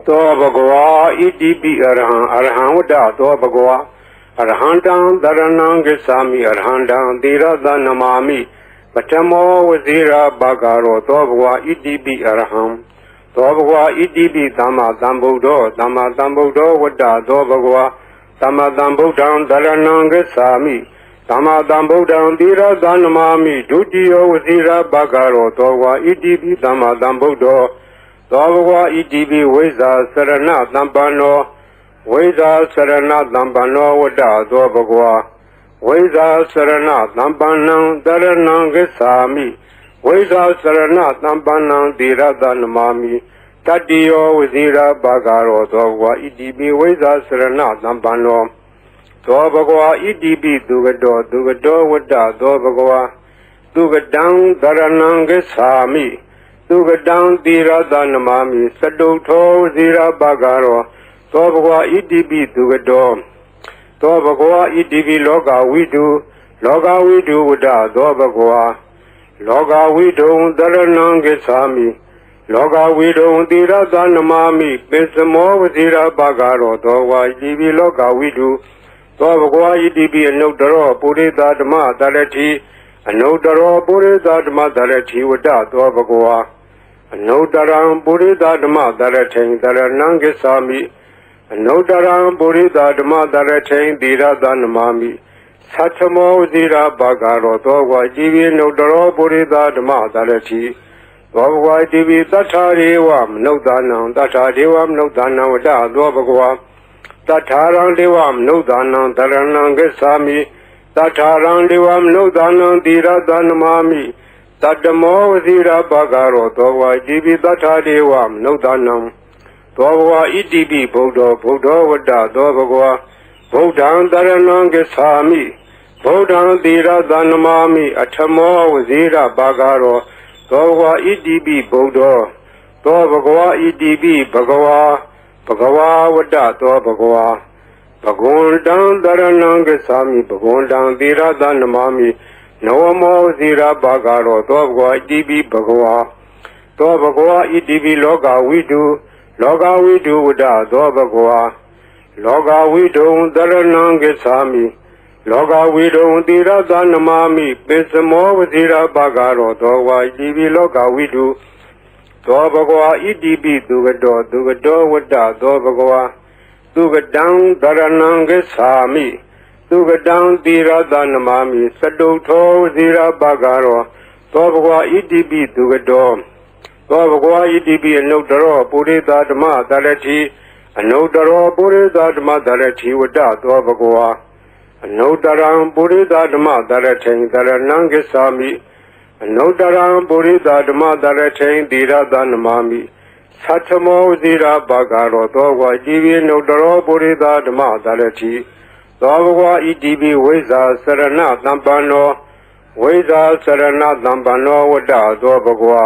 သောဘဂဝါဣတိပိအရဟံအရဟံဝတ္တသောဘဂဝါအရဟံတံတရဏံဂစ္ဆာမိအရဟံတံသီရသနမာမိပထမောဝဇိရာဘာဂရောသောဘဂဝါဣတိပိအရဟံသောဘဂဝါဣတိပိသမ္မာသမ္ဗုဒ္ဓောသမ္မာသမ္ဗုဒ္ဓောဝတ္တသောဘဂဝါသမ္မာသမ္ဗုဒ္ဓံတရဏံဂစ္ဆာမိသမ္မာသမ္ဗုဒ္ဓံသီရသနမာမိဒုတိယဝဇိရာဘာဂရောသောဘဂဝါဣတိပိသမ္မာသမ္ဗုဒ္ဓောသောဘဂဝါဣတိပိဝိဇ္ဇာစရဏသမ္ပန္နောဝိဇ္ဇာစရဏသမ္ပန္နောဝတ္တသောဘဂဝါဝိဇ္ဇာစရဏသမ္ပန္နံတရဏံဂစ္ဆာမိဝိဇ္ဇာစရဏသမ္ပန္နံသီရသနမာမိတတ္တိယောဝဇိရာဘာဂရောသောဘဂဝါဣတိပိဝိဇ္ဇာစရဏသမ္ပန္နောသောဘဂဝါဣတိပိသူကတောဝတ္တသောဘဂဝါသူကတံတရဏံဂစ္ဆာမိသူကတံသီရသနမာမိစတုထောဝဇိရာဘာဂရောသောဘဂဝါဣတိပိသူကတောသောဘဂဝါဣတိပိလောကဝိတုဝတ္တသောဘဂဝါလောကဝိတုံတရဏံဂစ္ဆာမိလောကဝိတုံသီရသနမာမိပိစမောဝဇိရာဘာဂရောသောဘဂဝါဣတိပိလောကဝိတုသောဘဂဝါဣတိပိအနုတ္တရောပုရိသဓမ္မတရတိအနုတ္တရောပုရိသဓမ္မတရတိဝတ္တသောဘဂဝါအနုတ္တရံပုရိသဓမ္မတရထိန်တရဏံဂစ္ဆာမိအနုတ္တရံပုရိသဓမ္မတရထိန်သီရသနမာမိသတ္ထမောဝဇိရာဘာဂရောသောဘဂဝါဣတိပိအနုတ္တရောပုရိသဓမ္မတရတိသောဘဂဝါဣတိပိသတ္ထာရေဝမနုဿာနံသတ္ထာဒေဝမနုဿာနံဝတ္တသောဘဂဝါသတ္ထာရံဒေဝမနုဿာနံတရဏံဂစ္ဆာမိသတ္ထာရံဒေဝမနုဿာနံသီရသနမာမိတတ္တမောဝဇိရာဘာဂရောသောဘဂဝါဣတိပိသတ္ထာဒေဝမနုဿာနံသောဘဂဝါဣတိပိဗုဒ္ဓောဝတ္တသောဘဂဝါဗုဒ္ဓံတရဏံဂစ္ဆာမိဗုဒ္ဓံသီရသနမာမိအထမောဝဇိရာဘာဂရောသောဘဂဝါဣတိပိဗုဒ္ဓောသောဘဂဝါဣတိပိဘဂဝါဝတ္တသောဘဂဝါဘဂဝန္တံတရဏံဂစ္ဆာမိဘဂဝန္တံသီရသနမာမိနဝမောဇိရာဘာဂရောသောဘဂဝါဣတိပိဘဂဝါသောဘဂဝါဣတိပိလောကဝိတုဝတ္တသောဘဂဝါလောကဝိတုံတရဏံဂစ္ဆာမိလောကဝိတုံသီရသနမာမိပိစမောဝဇိရာဘာဂရောသောဘဂဝါဣတိပိလောကဝိတုသောဘဂဝါဣတိပိသူကတောဝတ္တသောဘဂဝါသူကတံတရဏံဂစ္ဆာမိသူကတံသီရသနမာမိစတုထောဝဇိရာဘာဂရောသောဘဂဝါဣတိပိသူကတောသောဘဂဝါဣတိပိအနုတ္တရောပုရိသဓမ္မတရတိအနုတ္တရောပုရိသဓမ္မတရတိဝတ္တသောဘဂဝါအနုတ္တရံပုရိသဓမ္မတရထိန်တရဏံဂစ္ဆာမိအနုတ္တရံပုရိသဓမ္မတရထိန်သီရသနမာမိသတ္ထမောဝဇိရာဘာဂရောသောဘဂဝါဣတိပိအနုတ္တရောပုရိသဓမ္မတရတိသောဘဂဝါဣတိပိဝိဇ္ဇာစရဏသမ္ပန္နောဝိဇ္ဇာစရဏသမ္ပန္နောဝတ္တသောဘဂဝါ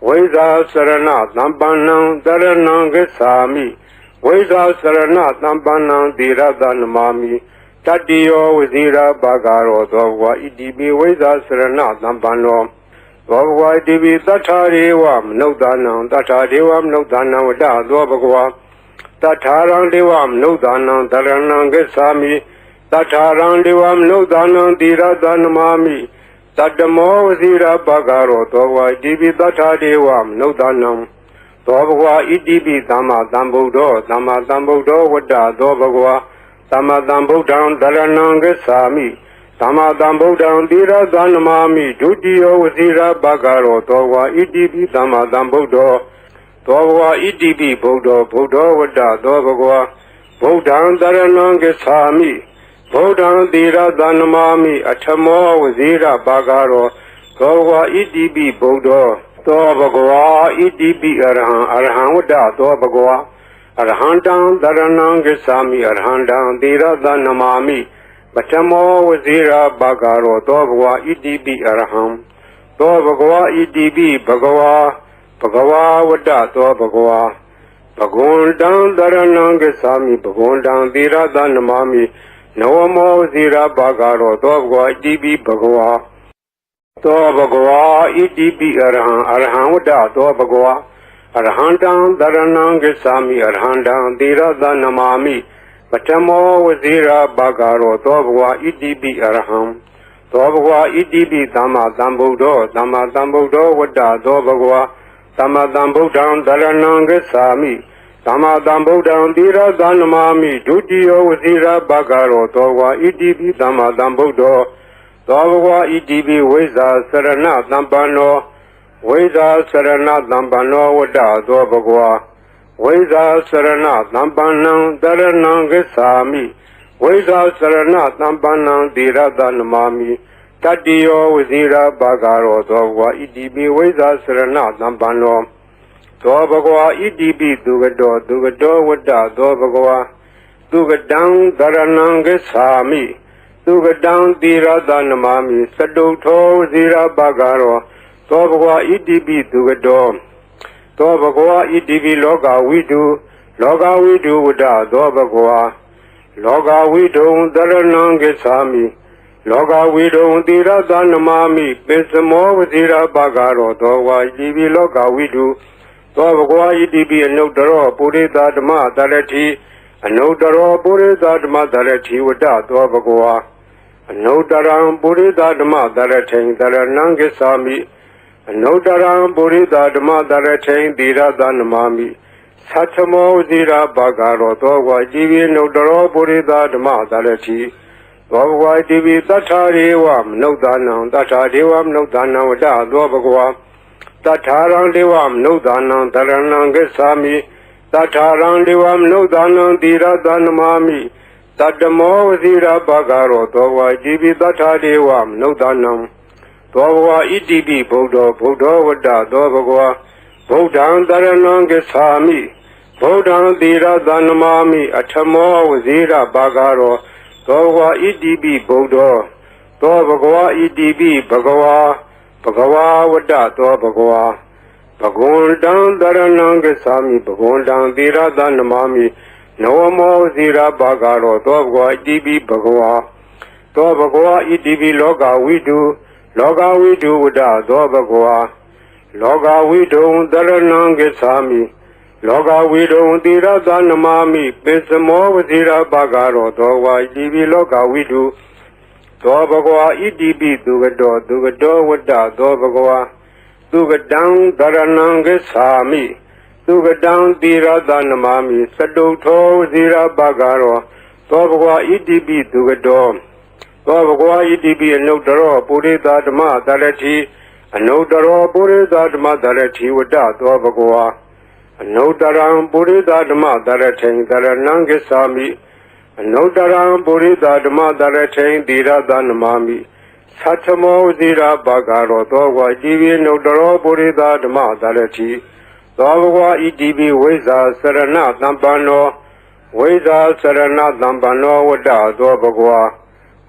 ဝိဇ္ဇာစရဏသမ္ပန္နံတရဏံဂစ္ဆာမိဝိဇ္ဇာစရဏသမ္ပန္နံသီရသနမာမိတတ္တိယောဝဇိရာဘာဂရောသောဘဂဝါဣတိပိဝိဇ္ဇာစရဏသမ္ပန္နောသောဘဂဝါဣတိပိသတ္ထာရေဝမနုဿာနံသတ္ထာဒေဝမနုဿာနံဝတ္တသောဘဂဝါတထာရံဒေဝမနုဿာနံတရဏံဂစ္ဆာမိတထာရံဒေဝမနုဿာနံသီရသနမာမိတတ္တမောဝဇိရာဘာဂရောသောဘဂဝါဣတိပိတထာဒေဝမနုဿာနံသောဘဂဝါဣတိပိသမ္မာသမ္ဗုဒ္ဓောဝတ္တသောဘဂဝါသမ္မာသမ္ဗုဒ္ဓံတရဏံဂစ္ဆာမိသမ္မာသမ္ဗုဒ္ဓံသီရသနမာမိဒုတိယဝဇိရာဘာဂရောသောဘဂဝါဣတိပိသမ္မာသမ္ဗုဒ္ဓောသောဘဂဝါဣတိပိဗုဒ္ဓောဝတ္တသောဘဂဝါဗုဒ္ဓံတရဏံဂစ္ဆာမိဗုဒ္ဓံသီရသနမာမိအထမောဝဇိရာဘာဂရောသောဘဂဝါဣတိပိဗုဒ္ဓောသောဘဂဝါဣတိပိအရဟံဝတ္တသောဘဂဝါအရဟံတံတရဏံဂစ္ဆာမိအရဟံတံသီရသနမာမိပထမောဝဇိရာဘာဂရောသောဘဂဝါဣတိပိအရဟံသောဘဂဝါဣတိပိဘဂဝါဝတ္တသောဘဂဝါဘဂဝန္တံတရဏံဂစ္ဆာမိဘဂဝန္တံသီရသနမာမိနဝမောဝဇိရာဘာဂရောသောဘဂဝါဣတိပိဘဂဝါသောဘဂဝါဣတိပိအရဟံဝတ္တသောဘဂဝါ Arhantam Dharanam Gacchami Arhantam Tirada Namami Patamo Vazira Bhagaro Dobhwa Idibi Arham Dobhwa Idibi Dhamma Dhambuddho Dhamma Dhambuddho Vada Dobhwa Dhamma Dhambuddham Dharanam Gacchami Dhamma Dhambuddham Tirada Namami Dutiyo Vazira Bhagaro Dobhwa Idibi Dhamma Dhambuddho Dobhwa Idibi Veza Sarana Dhampano Veda Sarana Dhampano Vada Dobhwa Veda Sarana Dhampanam Dharanam Gacchami Veda Sarana Dhampanam Tirada Namami Tatiyo Vazira Bhagaro Dobhwa Idibi Veda Sarana Dhampano Dobhwa Idibi Dugado Dugado Vada Dobhwa Dugadam Dharanam Gacchami Dugadam Tirada Namami Saduto Vazira Bhagaro Dobhwa Idibi Dugado Dobhwa Idibi Loga Vidu Vada Dobhwa Loga Vidu Dharanam Gacchami Loga Vidu Tirada Namami Pisamo Vazira Bhagaro Dobhwa Idibi Loga Vidu Dobhwa Idibi Anudaro Purita Dhamma Dharati Anudaro Purita Dhamma Dharati Vada Dobhwa Anudaram Purita Dhamma Dharati Dharanam Gacchami Anudaram Purita Dhamma Dharati Tirada Namami Satamo Vazira Bhagaro Dobhwa Idibi Anudaro Purita Dhamma Dharati Dobhwa Idibi Tatharivam Nudanam Tatharivam Nudanam Vada Dobhwa Tatharam Devam Nudanam Dharanam Gacchami Tatharam Devam Nudanam Tirada Namami Tatamo Vazira Bhagaro Dobhwa Idibi Tathadevam Nudanam Dobhwa Idibi Buddha Buddha Vada Dobhwa Buddham Dharanam Gacchami Buddham Tirada Namami Atamo Vazira Bhagaro Dobhwa Idibi Buddha Dobhwa Idibi Bhagava Bhagava Vada Dobhwa Bhagundam Dharanam Gacchami Bhagundam Tirada Namami Navamo Vazira Bhagaro Dobhwa Idibi Bhagava Dobhwa Idibi Loga Vidu Vada Dobhwa Loga Vidu Dharanam Gacchami Loga Vidu Tirada Namami Pisamo Vazira Bhagaro Dobhwa Idibi Loga Vidu Dobhwa Idibi Dugado Dugado Vada Dobhwa Dugadam Dharanam Gacchami Dugadam Tirada Namami Saduto Vazira Bhagaro Dobhwa Idibi Dugado Dobhwa Idibi Anudaro Purita Dhamma Dharati Anudaro Purita Dhamma Dharati Vada Dobhwa Anudaram Purita Dhamma Dharati Dharanam Gacchami Anudaram Purita Dhamma Dharati Tirada Namami Satamo Vazira Bhagaro Dobhwa Idibi Anudaro Purita Dhamma Dharati Dobhwa Idibi Veza Sarana Dhampano Veza Sarana Dhampano Vada Dobhwa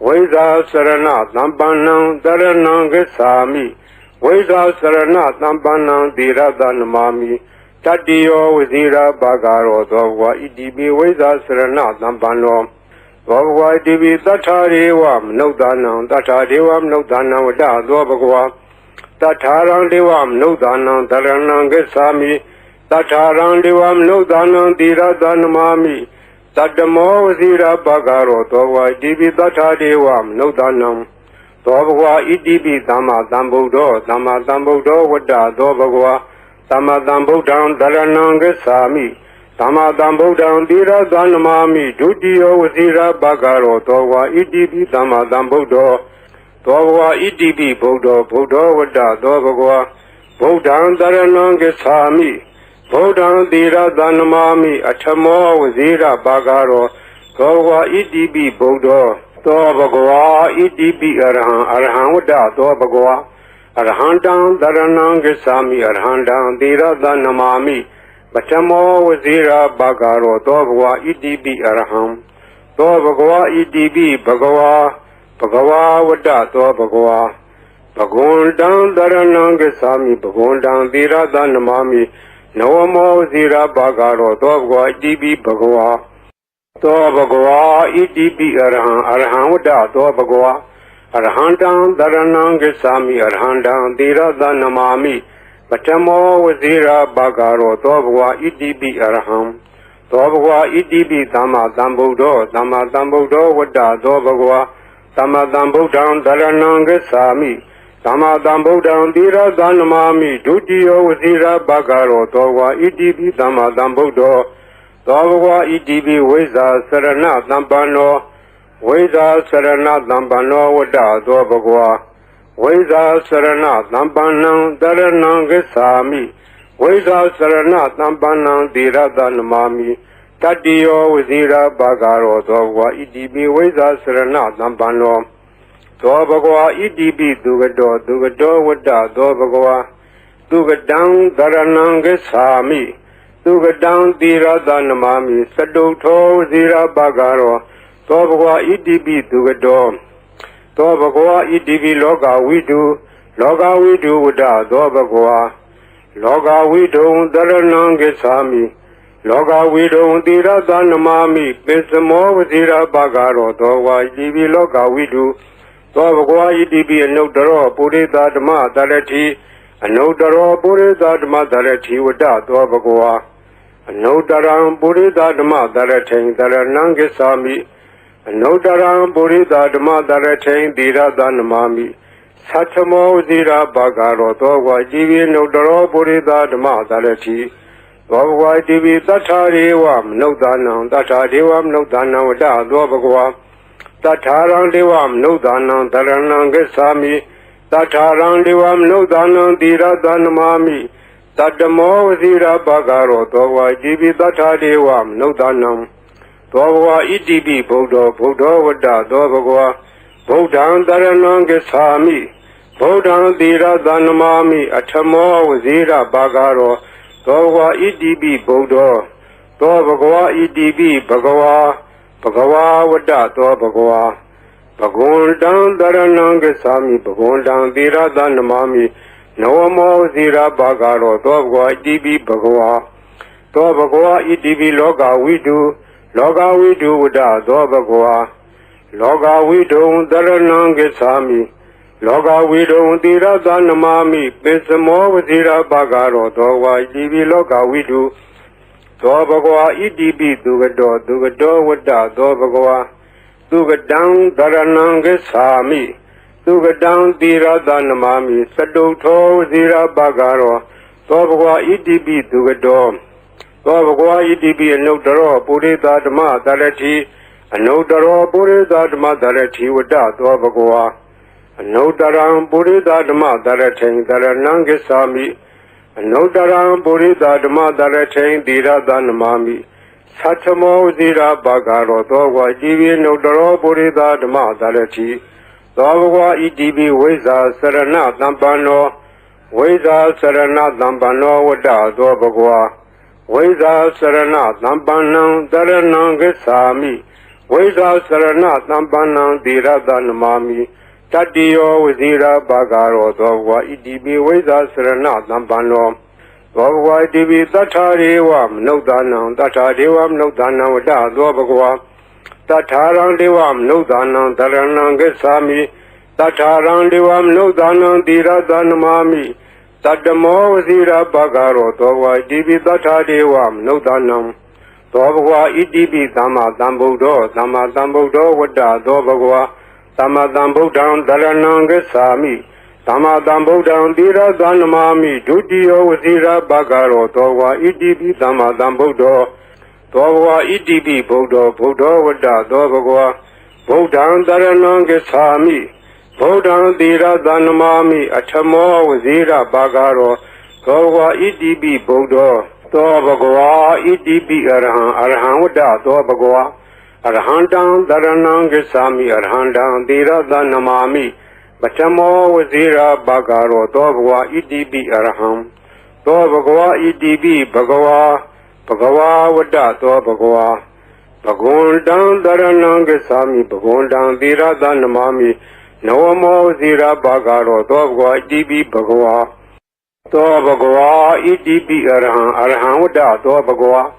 Veza Sarana Dhampanam Dharanam Gacchami Veza Sarana Dhampanam Tirada Namami Tatiyo Vazira Bhagaro Dobhwa Idibi Veza Sarana Dhampano Dobhwa Idibi Tathadevam Nudanam Vada Dobhwa Tatharam Devam Nudanam Dharanam Gacchami Tatharam Devam Nudanam Tirada Namami Tatamo Vazira Bhagaro Dobhwa Idibi Tathadevam Nudanam Dobhwa Idibi Dhamma Dhambuddho Dhamma Dhambuddho Vada Dobhwa Dhamma Dhambuddham Dharanam Gacchami Dhamma Dhambuddham Tirada Namami Dutiyo Vazira Bhagaro Dobhwa Idibi Dhamma Dhambuddho Dobhwa Idibi Buddha Buddha Vada Dobhwa Buddham Dharanam Gacchami Buddham Tirada Namami Atamo Vazira Bhagaro Dobhwa Idibi Buddha Dobhwa Idibi Arham Vada Dobhwa Arhantam Dharanam Gacchami Arhantam Tirada Namami Patamo Vazira Bhagaro Dobhwa Idibi Arham Dobhwa Idibi Bhagava Vada Dobhwa Bhagundam Dharanam Gacchami Bhagundam Tirada Namami Navamo Vazira Bhagaro Dobhwa Idibi Bhagava Dobhwa Idibi Arham Vada Dobhwa Arhantam Dharanam Gacchami Arhantam Tirada Namami Patamo Vazira Bagaro Dobwa Idibi Arham Dobwa Idibi Dama Dambudo Dama Dambudo Wada Dobwa Dama Dambudan Darananga Sami Dama Dambudan Dira Danamami Dudio Vazira Bagaro Dobwa Idibi Dama Dambudo Dobwa Idibi Weza Sarana Dambano Weza Sarana Dambano Wada Dobwa Weza Sarana Dambanang Daranang Sami Weza Sarana Dambanang Dirada Namami Tadio Wazira Bagaro Dogwa Idibi Weza Sarana Dambano Dobagwa Idibi Dugado Wada Dobagwa Dugadang Daranang Sami Dugadang Dirada Namami Saduto Wazira Bagaro Dobagwa Idibi Dugado Dobagwa Idibi Loga Widu Wada Dobagwa Loga Widu Daranang Sami Loga Widu Dira Danamami Pesamo Vazira Bagaro Dogwa Idibi Loga Widu Dobagwa Idibi Anodaro Purida Dama Darati Anodaro Purida Dama Darati Wada Dobagwa Anodaram Purida Dama Darati Daranang Sami Anodaram Purida Dama Darati Dira Danamami Satamo Zira Bagaro Dogwa Jivi Nodaro Purida Dama Darati Dogwa Jivi Tatari Wam Nodanam Tatari Wam Nodanam Wada Dobagwa Tatarang Devam Nodanam Daranang Sami Tatarang Devam Nodanam Dira Danamami Tatamo Zira Bagaro Dogwa Jivi Tatari Wam Nodanam Dobwa Idibi Bodo Wada Dobagwa Bodan Daranang Sami Bodan Dira Danamami Atamo Wazira Bagaro Dobwa Idibi Bodo Dobagwa Idibi Bagawa Wada Dobagwa Bagundan Daranang Sami Bagundan Dira Danamami Nawamo Zira Bagaro Dobwa Idibi Bagawa Dobagwa Idibi Loga Widu Wada Dobagwa Loga Widu Daranang Sami Loga Widu Dira Danamami Pesamo Vazira Bagaro Dobwa Idibi Loga Widu Dobagwa Idibi Dugado Wada Dobagwa Dugadang Daranang Sami Dugadang Dira Danamami Saduto Vazira Bagaro Dobagwa Idibi Dugado Dobagwa Idibi Anodaro Purida Dama Darati Anodaro Purida Dama Darati Wada Dobagwa Anodaram Purida Dama Darati Daranang Sami Anodaram Purida Dama Darati Dira Danamami Satamo Zira Bagaro Dogwa Jivi Nodaro Purida Dama Darati Dobagwa Idibi Weza Sarana Dambano Weza Sarana Dambano Wada Dobagwa Weza Sarana Dambanang Daranang Sami Weza Sarana Dambanang Dira Danamami Tadio Wazira Bagaro Dogwa Idibi Weza Sarana Dambano Dogwa Idibi Tatari Wam Nodanang Tatari Wam Nodanang Wada Dobagwa Tatarang Devam Nodanang Daranang Sami Tatarang Devam Nodanang Dira Danamami Tadamo Zira Bagaro Dogwa Idibi Tatari Wam Nodanang Dobagwa Idibi Dama Dambudo Wada Dobagwa Dama Dambudan Daranang Sami Dama Dambudan Dira Danamami Dudio Wazira Bagaro Dogwa Idibi Dama Dambudo Dobwa Idibi Bodo Wada Dobagwa Bodan Daranang Sami Bodan Dira Danamami Atamo Wazira Bagaro Dobwa Idibi Bodo Dobagwa Idibi Arhan Wada Dobagwa Arhandang Daranang Sami Arhandang Dira Danamami Batamo Wazira Bagaro Dobwa Idibi Arham Dobagwa Idibi Bagawa Wada Dobagwa Bagundang Daranang Sami Bagundang Dira Danamami Nawamo Zira Bagaro Dobwa Idibi Bagawa Dobagwa Idibi Arhan Wada Dobagwa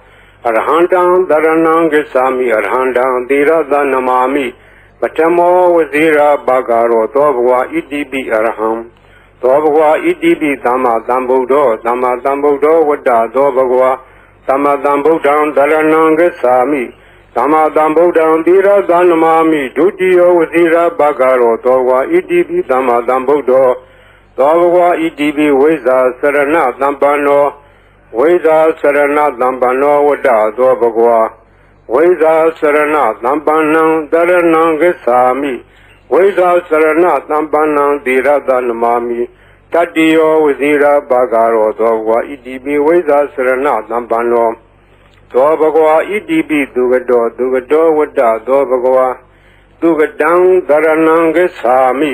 Arhandang Daranang Sami Arhandang Dira Danamami Batamo Wazira Bagaro Dobwa Idibi Arham သောဘဂဝါဣတိပိသမ္မာသမ္ဗုဒ္ဓောသမ္မာသမ္ဗုဒ္ဓောဝတ္တသောဘဂဝါသမ္မာသမ္ဗုဒ္ဓံတရဏံဂစ္ဆာမိသမ္မာသမ္ဗုဒ္ဓံသီရသနမာမိဒုတိယဝစီရဘဂရောသောဘဂဝါဣတိပိသမ္မာသမ္ဗုဒ္ဓောသောဘဂဝါဣတိပိဝိဇ္ဇာစရဏသမ္ပန္နောဝိဇ္ဇာစရဏသမ္ပန္နောဝတ္တသောဘဂဝါဝိဇ္ဇာစရဏသမ္ပန္နံတရဏံဂစ္ဆာမိဝိဇ္ဇာစရဏသမ္ပန္နံသီရသနမာမိတတ္တိယောဝစီရဘဂရောသောဘဂဝါဣတိပိဝိဇ္ဇာစရဏသမ္ပန္နောသောဘဂဝါဣတိပိသူကတောဝတ္တသောဘဂဝါသူကတံတရဏံဂစ္ဆာမိ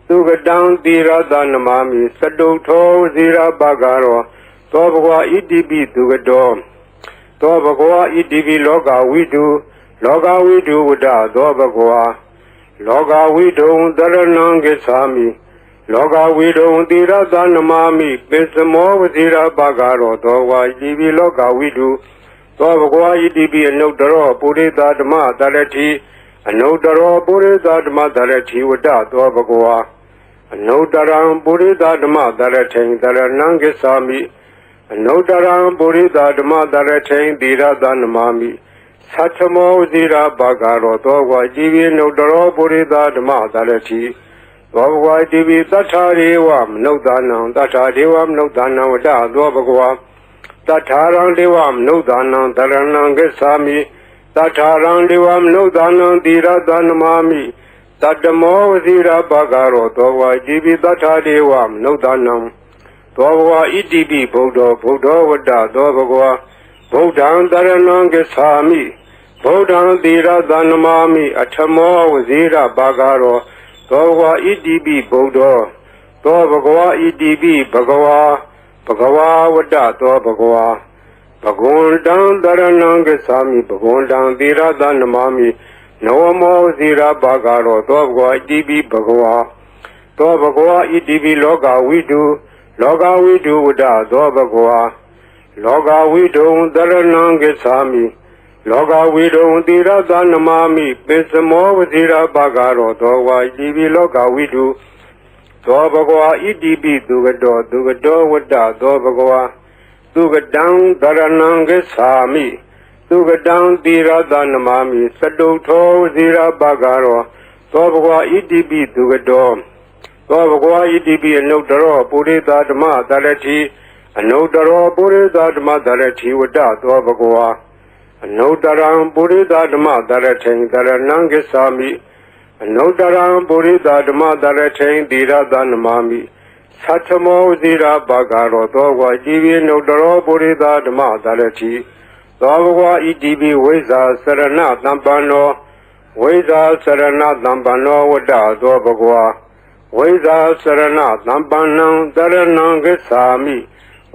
သူကတံသီရသနမာမိသတုထောဝစီရဘဂရောသောဘဂဝါဣတိပိသူကတောသောဘဂဝါဣတိပိလောကဝိတုဝတ္တသောဘဂဝါလောကဝိတုံတရဏံဂစ္ဆာမိလောကဝိတုံသီရသနမာမိပိစမောဝစီရဘဂရောသောဘဂဝါဣတိပိလောကဝိတုသောဘဂဝါဣတိပိအနုတ္တရောပုရိသဓမ္မတရတိအနုတ္တရောပုရိသဓမ္မတရတိဝတ္တသောဘဂဝါအနုတ္တရံပုရိသဓမ္မတရထိန်တရဏံဂစ္ဆာမိအနုတ္တရံပုရိသဓမ္မတရထိန်သီရသနမာမိသတ္ထမောဝစီရဘဂရောသောဘဂဝါဣတိပိအနုတ္တရောပုရိသဓမ္မတရတိသောဘဂဝါဣတိပိသတ္ထာရေဝမနုဿာနံသတ္ထာဒေဝမနုဿာနံဝတ္တသောဘဂဝါတထာရံဒေဝမနုဿာနံတရဏံဂစ္ဆာမိတထာရံဒေဝမနုဿာနံသီရသနမာမိတတ္တမောဝစီရဘဂရောသောဘဂဝါဣတိပိတထာဒေဝမနုဿာနံသောဘဂဝါဣတိပိဗုဒ္ဓောဝတ္တသောဘဂဝါဗုဒ္ဓံတရဏံဂစ္ဆာမိဗုဒ္ဓံသီရသနမာမိအထမောဝစီရဘဂရောသောဘဂဝါဣတိပိဗုဒ္ဓောသောဘဂဝါဣတိပိဘဂဝါဝတ္တသောဘဂဝါဘဂဝန္တံတရဏံဂစ္ဆာမိဘဂဝန္တံသီရသနမာမိနဝမောဇီရဘဂရောသောဘဂဝါဣတိပိဘဂဝါသောဘဂဝါဣတိပိလောကဝိတုဝတ္တသောဘဂဝါလောကဝိတုံတရဏံဂစ္ဆာမိလောကဝိတုံသီရသနမာမိပိစမောဝဇီရဘဂရောသောဘဂဝါဣတိပိလောကဝိတုသောဘဂဝါဣတိပိသူကတောဝတ္တသောဘဂဝါသူကတံတရဏံဂစ္ဆာမိသူကတံသီရသနမာမိသတုထောဝစီရဘဂရောသောဘဂဝါဣတိပိသူကတောသောဘဂဝါဣတိပိအနုတ္တရောပုရိသဓမ္မတရတိအနုတ္တရောပုရိသဓမ္မတရတိဝတ္တသောဘဂဝါအနုတ္တရံပုရိသဓမ္မတရထိန်တရဏံဂစ္ဆာမိအနုတ္တရံပုရိသဓမ္မတရထိန်သီရသနမာမိသတ္ထမောဇီရဘဂရောသောဘဂဝါဣတိပိအနုတ္တရောပုရိသဓမ္မတရတိသောဘဂဝါဣတိပိဝိဇ္ဇာစရဏသမ္ပန္နောဝိဇ္ဇာစရဏသမ္ပန္နောဝတ္တသောဘဂဝါဝိဇ္ဇာစရဏသမ္ပန္နံတရဏံဂစ္ဆာမိ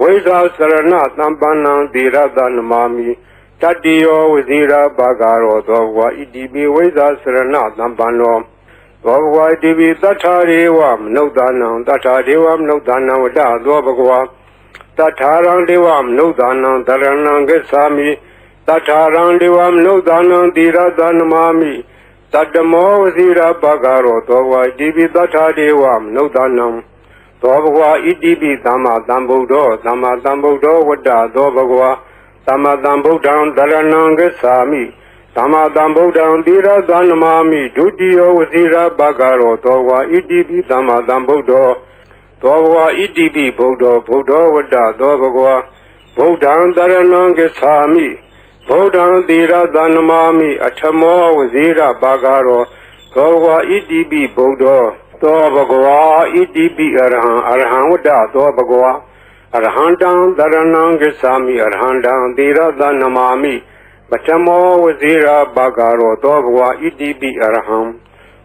ဝိဇ္ဇာစရဏသမ္ပန္နံသီရသနမာမိတတ္တိယောဝစီရဘဂရောသောဘဂဝါဣတိပိဝိဇ္ဇာစရဏသမ္ပန္နောသောဘဂဝါဣတိပိသတ္ထာရေဝမနုဿာနံသတ္ထာဒေဝမနုဿာနံဝတ္တသောဘဂဝါတထာရံဒေဝမနုဿာနံတရဏံဂစ္ဆာမိတထာရံဒေဝမနုဿာနံသီရသနမာမိတတ္တမောဝစီရဘဂရောသောဘဂဝါဣတိပိသတ္ထာဒေဝမနုဿာနံသောဘဂဝါဣတိပိသမ္မာသမ္ဗုဒ္ဓောဝတ္တသောဘဂဝါသမ္မာသမ္ဗုဒ္ဓံတရဏံဂစ္ဆာမိသမ္မာသမ္ဗုဒ္ဓံသီရသနမာမိဒုတိယဝစီရဘဂရောသောဘဂဝါဣတိပိသမ္မာသမ္ဗုဒ္ဓောသောဘဂဝါဣတိပိဗုဒ္ဓောဝတ္တသောဘဂဝါဗုဒ္ဓံတရဏံဂစ္ဆာမိဗုဒ္ဓံသီရသနမာမိအထမောဝစီရဘဂရောသောဘဂဝါဣတိပိဗုဒ္ဓောသောဘဂဝါဣတိပိအရဟံဝတ္တသောဘဂဝါအရဟံတံတရဏံဂစ္ဆာမိအရဟံတံသီရသနမာမိပထမောဝစီရဘဂရောသောဘဂဝါဣတိပိအရဟံ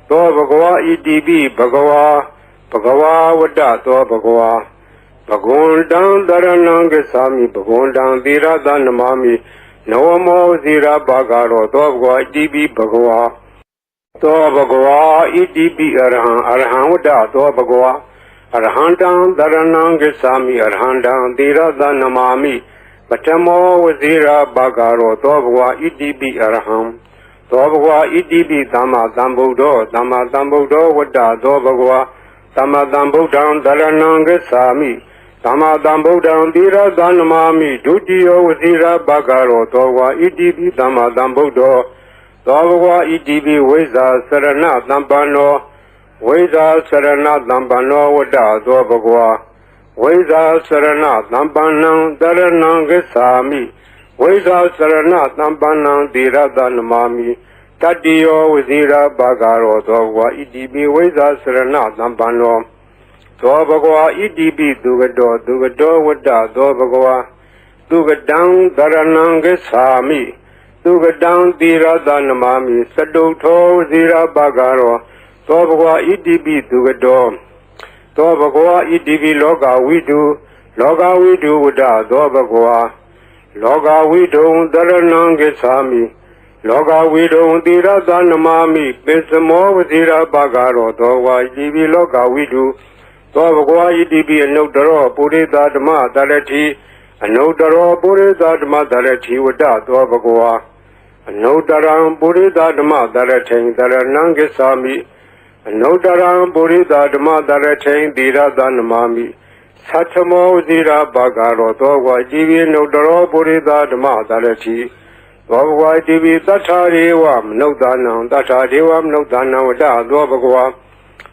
သောဘဂဝါဣတိပိဘဂဝါဝတ္တသောဘဂဝါဘဂဝန္တံတရဏံဂစ္ဆာမိဘဂဝန္တံသီရသနမာမိနဝမောဝစီရဘဂရောသောဘဂဝါဣတိပိဘဂဝါသောဘဂဝါဣတိပိအရဟံဝတ္တသောဘဂဝါအရဟံတံတရဏံဂစ္ဆာမိအရဟံတံသီရသနမာမိပထမောဝစီရဘဂရောသောဘဂဝါဣတိပိအရဟံသောဘဂဝါဣတိပိသမ္မာသမ္ဗုဒ္ဓောဝတ္တသောဘဂဝါ သမ္ဗုဒ္ဓံသရဏံဂစ္ဆာမိသမ္မာသမ္ဗုဒ္ဓံသီရသနမာမိဒုတိယောဝစီရဘဂရောသောဝါဣတိပိသမ္မာသမ္ဗုဒ္ဓောသောဘဂဝါဣတိပိဝိဇ္ဇာစရဏသမ္ပန္နောဝိဇ္ဇာစရဏသမ္ပန္နောဝတ္တသောဘဂဝါဝိဇ္ဇာစရဏသမ္ပန္နံတရဏံဂစ္ဆာမိဝိဇ္ဇာစရဏသမ္ပန္နံသီရသနမာမိတတ္တိယောဝစီရဘဂရောသောဘဂဝါဣတိပိဝိဇ္ဇာစရဏသမ္ပန္နောသောဘဂဝါဣတိပိသူကတောဝတ္တသောဘဂဝါသူကတံသရဏံဂစ္ဆာမိသူကတံသီရသနမာမိစတုထောဝစီရဘဂရောသောဘဂဝါဣတိပိသူကတောသောဘဂဝါဣတိပိလောကဝိတုဝတ္တသောဘဂဝါလောကဝိတုံသရဏံဂစ္ဆာမိလောကဝိတုံသီရသနမာမိပိစမောဝစီရဘဂရောသောဝါဣတိပိလောကဝိတုသောဘဂဝါဣတိပိအနုတ္တရောပုရိသဓမ္မသရတိအနုတ္တရောပုရိသဓမ္မသရတိဝတ္တသောဘဂဝါအနုတ္တရံပုရိသဓမ္မသရထိန်သရဏံဂစ္ဆာမိအနုတ္တရံပုရိသဓမ္မသရထိန်သီရသနမာမိသတ္ထမောဝစီရဘဂရောသောဝါဣတိပိအနုတ္တရောပုရိသဓမ္မသရတိသောဘဂဝါဣတိပိသတ္ထာရေဝမနုဿာနံသတ္ထာဒေဝမနုဿာနံဝတ္တသောဘဂဝါ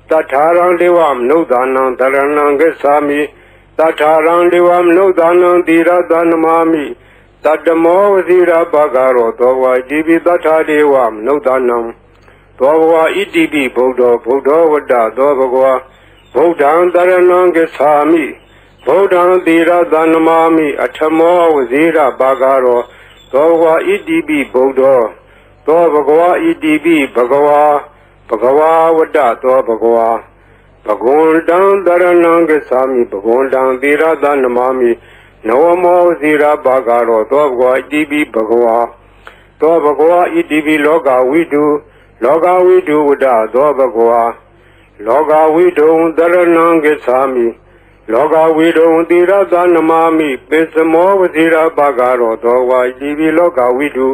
တထာရံဒေဝမနုဿာနံတရဏံဂစ္ဆာမိတထာရံဒေဝမနုဿာနံသီရသနမာမိတတ္တမောဝစီရဘဂရောသောဝါဣတိပိတထာဒေဝမနုဿာနံသောဘဂဝါဣတိပိဗုဒ္ဓောဝတ္တသောဘဂဝါဗုဒ္ဓံတရဏံဂစ္ဆာမိဗုဒ္ဓံသီရသနမာမိအထမောဝစီရဘဂရောသောဘဂဝါဣတိပိဗုဒ္ဓောသောဘဂဝါဣတိပိဘဂဝါဝတ္တသောဘဂဝါဘဂဝန္တံတရဏံဂစ္ဆာမိဘဂဝန္တံသီရသနမာမိနဝမောဇိရဘဂရောသောဘဂဝါဣတိပိဘဂဝါသောဘဂဝါဣတိပိလောကဝိတုဝတ္တသောဘဂဝါလောကဝိတုံတရဏံဂစ္ဆာမိလောကဝိတုံသီရသနမာမိပိစမောဝဇိရဘဂရောသောဘဂဝါဣတိပိလောကဝိတု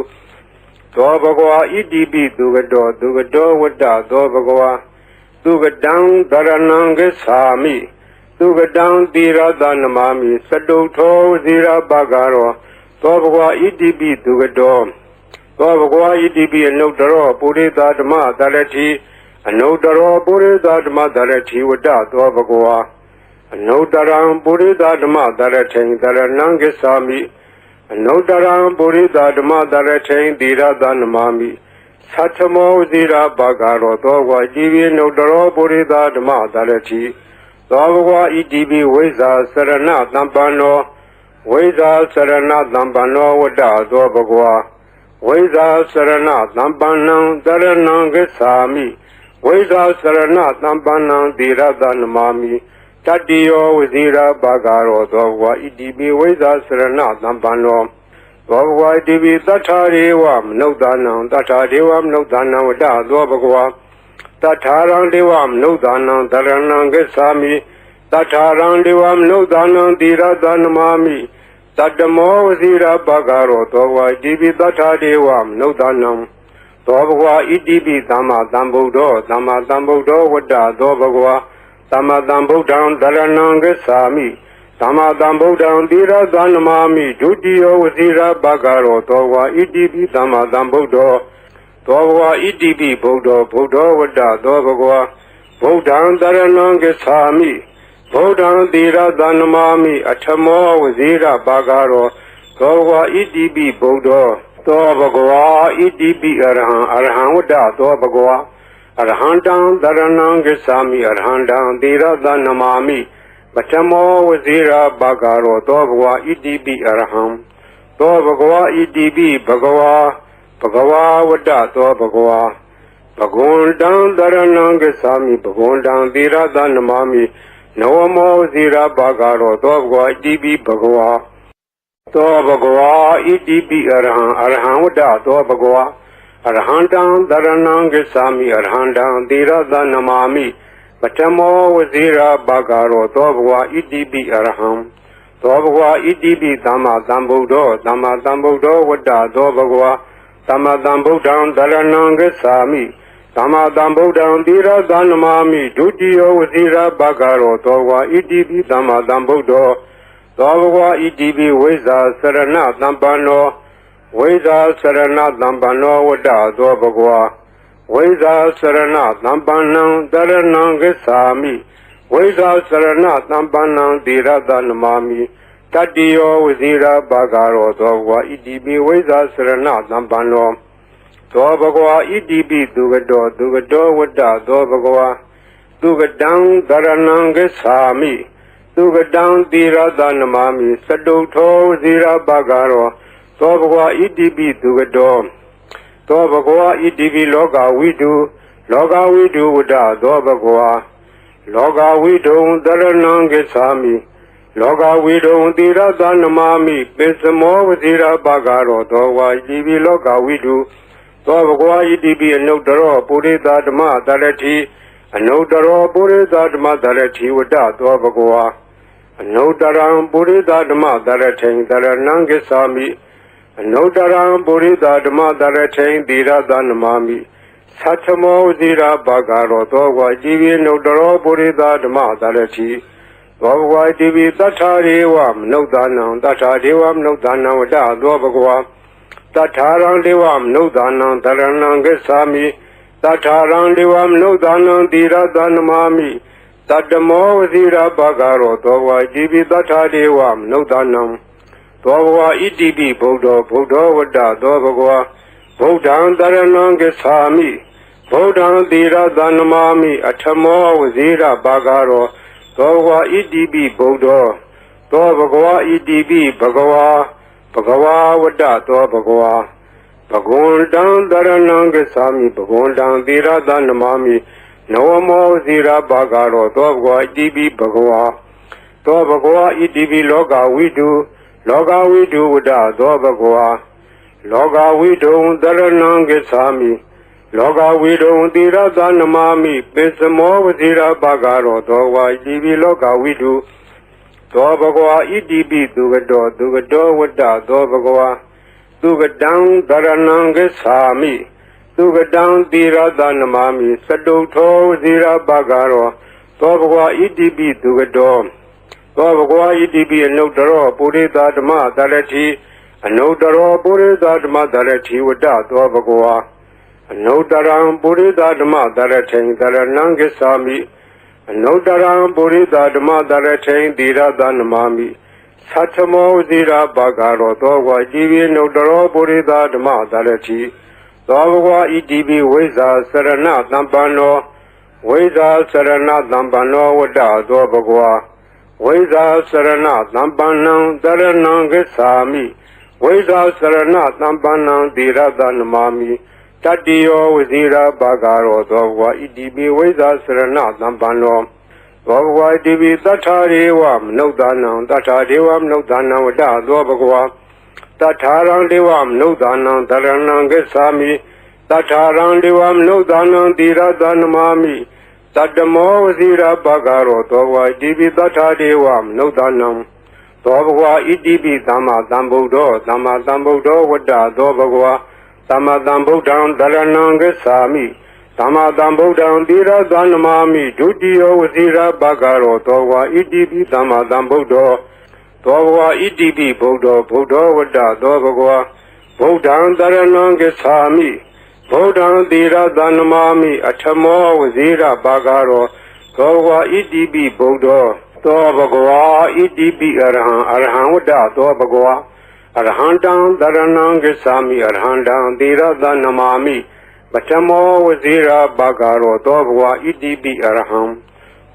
သောဘဂဝါဣတိပိသူကတောဝတ္တသောဘဂဝါသူကတံသရဏံဂစ္ဆာမိသူကတံသီရသနမာမိစတုထောဝစီရဘဂရောသောဘဂဝါဣတိပိသူကတောသောဘဂဝါဣတိပိအနုတ္တရောပုရိသဓမ္မသရတိအနုတ္တရောပုရိသဓမ္မသရတိဝတ္တသောဘဂဝါအနုတ္တရံပုရိသဓမ္မသရထိန်သရဏံဂစ္ဆာမိအနုတ္တရံပုရိသဓမ္မသရထိန်သီရသနမာမိသတ္ထမောဝစီရဘဂရောသောဝါဣတိပိအနုတ္တရောပုရိသဓမ္မသရတိသောဘဂဝါဣတိပိဝိဇ္ဇာစရဏသမ္ပန္နောဝိဇ္ဇာစရဏသမ္ပန္နောဝတ္တသောဘဂဝါဝိဇ္ဇာစရဏသမ္ပန္နံတရဏံဂစ္ဆာမိဝိဇ္ဇာစရဏသမ္ပန္နံသီရသနမာမိတတ္တိယောဝစီရဘဂရောသောဘဂဝါဣတိပိဝိဇ္ဇာစရဏသမ္ပန္နောသောဘဂဝါဣတိပိသတ္ထာရေဝမနုဿာနံသတ္ထာဒေဝမနုဿာနံဝတ္တသောဘဂဝါတထာရံဒေဝမနုဿာနံတရဏံဂစ္ဆာမိတထာရံဒေဝမနုဿာနံသီရသနမာမိတတ္တမောဝစီရဘဂရောသောဘဂဝါဣတိပိတထာဒေဝမနုဿာနံသောဘဂဝါဣတိပိသမ္မာသမ္ဗုဒ္ဓောဝတ္တသောဘဂဝါသမ္မာသမ္ဗုဒ္ဓံတရဏံဂစ္ဆာမိသမ္မာသမ္ဗုဒ္ဓံသီရသနမာမိဒုတိယောဝစီရဘဂရောသောဘဂဝါဣတိပိသမ္မာသမ္ဗုဒ္ဓောသောဘဂဝါဣတိပိဗုဒ္ဓောဝတ္တသောဘဂဝါဗုဒ္ဓံတရဏံဂစ္ဆာမိဗုဒ္ဓံသီရသနမာမိအထမောဝစီရဘဂရောသောဘဂဝါဣတိပိဗုဒ္ဓောသောဘဂဝါဣတိပိအရဟံဝတ္တသောဘဂဝါအရဟံတံတရဏံဂစ္ဆာမိအရဟံတံသီရသနမာမိပထမောဝစီရဘဂရောသောဘဂဝါဣတိပိအရဟံသောဘဂဝါဣတိပိဘဂဝါဝတ္တသောဘဂဝါဘဂဝန္တံတရဏံဂစ္ဆာမိဘဂဝန္တံသီရသနမာမိနဝမောဝစီရဘဂရောသောဘဂဝါဣတိပိဘဂဝါသောဘဂဝါဣတိပိအရဟံဝတ္တသောဘဂဝါအရဟံတံတရဏံဂစ္ဆာမိအရဟံတံသီရသနမာမိပထမောဝစီရဘဂရောသောဘဂဝါဣတိပိအရဟံသောဘဂဝါဣတိပိသမ္မာသမ္ဗုဒ္ဓောဝတ္တသောဘဂဝါသမ္မာသမ္ဗုဒ္ဓံတရဏံဂစ္ဆာမိ သမ္မာသမ္ဗုဒ္ဓံသီရသနမာမိဒုတိယဝစီရဘဂရောသောဝါဣတိပိသမ္မာသမ္ဗုဒ္ဓောသောဘဂဝါဣတိပိဝိဇာစရဏသမ္ပန္နောဝိဇာစရဏသမ္ပန္နောဝတ္တသောဘဂဝါဝိဇာစရဏသမ္ပန္နံတရဏံဂစ္ဆာမိဝိဇာစရဏသမ္ပန္နံသီရသနမာမိတတိယောဝစီရဘဂရောသောဘဂဝါဣတိပိဝိဇာစရဏသမ္ပန္နောသောဘဂဝါဣတိပိသူကတောဝတ္တသောဘဂဝါသူကတံသရဏံဂစ္ဆာမိသူကတံသီရသနမာမိစတုထောဝစီရဘဂရောသောဘဂဝါဣတိပိသူကတောသောဘဂဝါဣတိပိလောကဝိတုဝတ္တသောဘဂဝါလောကဝိတုံသရဏံဂစ္ဆာမိလောကဝိတုံသီရသနမာမိပိစမောဝစီရဘဂရောသောဝါဣတိပိလောကဝိတုသောဘဂဝါဣတိပိအနုတ္တရောပုရိသဓမ္မသရတိအနုတ္တရောပုရိသဓမ္မသရတိဝတ္တသောဘဂဝါအနုတ္တရံပုရိသဓမ္မသရထိန်သရဏံဂစ္ဆာမိအနုတ္တရံပုရိသဓမ္မသရထိန်သီရသနမာမိသတ္ထမောဝစီရဘဂရောသောဝါဣတိပိအနုတ္တရောပုရိသဓမ္မသရတိသောဘဂဝါဣတိပိသတ္ထာရေဝမနုဿာနံသတ္ထာဒေဝမနုဿာနံဝတ္တသောဘဂဝါတထာရံဒေဝမနုဿာနံတရဏံဂစ္ဆာမိတထာရံဒေဝမနုဿာနံသီရသနမာမိတတ္တမောဝစီရဘဂရောသောဝါဣတိပိတထာဒေဝမနုဿာနံသောဘဂဝါဣတိပိဗုဒ္ဓောဝတ္တသောဘဂဝါဗုဒ္ဓံတရဏံဂစ္ဆာမိဗုဒ္ဓံသီရသနမာမိအထမောဝစီရဘဂရောသောဘဂဝါဣတိပိဗုဒ္ဓောသောဘဂဝါဣတိပိဘဂဝါဘဂဝါဝတ္တသောဘဂဝါဘဂဝန္တံတရဏံဂစ္ဆာမိဘဂဝန္တံသီရသနမာမိနဝမောဇိရဘဂရောသောဘဂဝါဣတိပိဘဂဝါသောဘဂဝါဣတိပိလောကဝိတုဝတ္တသောဘဂဝါလောကဝိတုံတရဏံဂစ္ဆာမိလောကဝိတုံသီရသနမာမိပိစမောဝဇိရဘဂရောသောဝါဣတိပိလောကဝိတုသောဘဂဝါဣတိပိသူကတောဝတ္တသောဘဂဝါသူကတံသရဏံဂစ္ဆာမိသူကတံသီရသနမာမိစတုထောဝစီရဘဂရောသောဘဂဝါဣတိပိသူကတောသောဘဂဝါဣတိပိအနုတ္တရောပုရိသဓမ္မသရတိအနုတ္တရောပုရိသဓမ္မသရတိဝတ္တသောဘဂဝါအနုတ္တရံပုရိသဓမ္မသရထိန်သရဏံဂစ္ဆာမိအနုတ္တရံပုရိသဓမ္မသရထိန်သီရသနမာမိသတ္ထမောဝစီရဘဂရောသောဝါဣတိပိအနုတ္တရောပုရိသဓမ္မသရတိသောဘဂဝါဣတိပိဝိဇာစရဏသမ္ပန္နောဝိဇာစရဏသမ္ပန္နောဝတ္တသောဘဂဝါဝိဇာစရဏသမ္ပန္နံတရဏံဂစ္ဆာမိဝိဇာစရဏသမ္ပန္နံသီရသနမာမိတတိယောဝစီရဘဂရောသောဘဂဝါဣတိပိဝိဇာစရဏသမ္ပန္နောသောဘဂဝါဣတိပိသတ္ထာရေဝမနုဿာနံသတ္ထာဒေဝမနုဿာနံဝတ္တသောဘဂဝါတထာရံဒေဝမနုဿာနံတရဏံဂစ္ဆာမိတထာရံဒေဝမနုဿာနံသီရသနမာမိတတ္တမောဝစီရဘဂရောသောဘဂဝါဣတိပိတထာဒေဝမနုဿာနံသောဘဂဝါဣတိပိသမ္မာသမ္ဗုဒ္ဓောဝတ္တသောဘဂဝါသမ္မာသမ္ဗုဒ္ဓံတရဏံဂစ္ဆာမိသမ္မာသမ္ဗုဒ္ဓံသီရသနမာမိဒုတိယဝစီရဘဂရောသောဘဂဝါဣတိပိသမ္မာသမ္ဗုဒ္ဓောသောဘဂဝါဣတိပိဗုဒ္ဓောဝတ္တသောဘဂဝါဗုဒ္ဓံတရဏံဂစ္ဆာမိဗုဒ္ဓံသီရသနမာမိအထမောဝစီရဘဂရောသောဘဂဝါဣတိပိဗုဒ္ဓောသောဘဂဝါဣတိပိအရဟံဝတ္တသောဘဂဝါအရဟံတံတရဏံဂစ္ဆာမိအရဟံတံသီရသနမာမိပထမောဝစီရဘဂရောသောဘဂဝါဣတိပိအရဟံ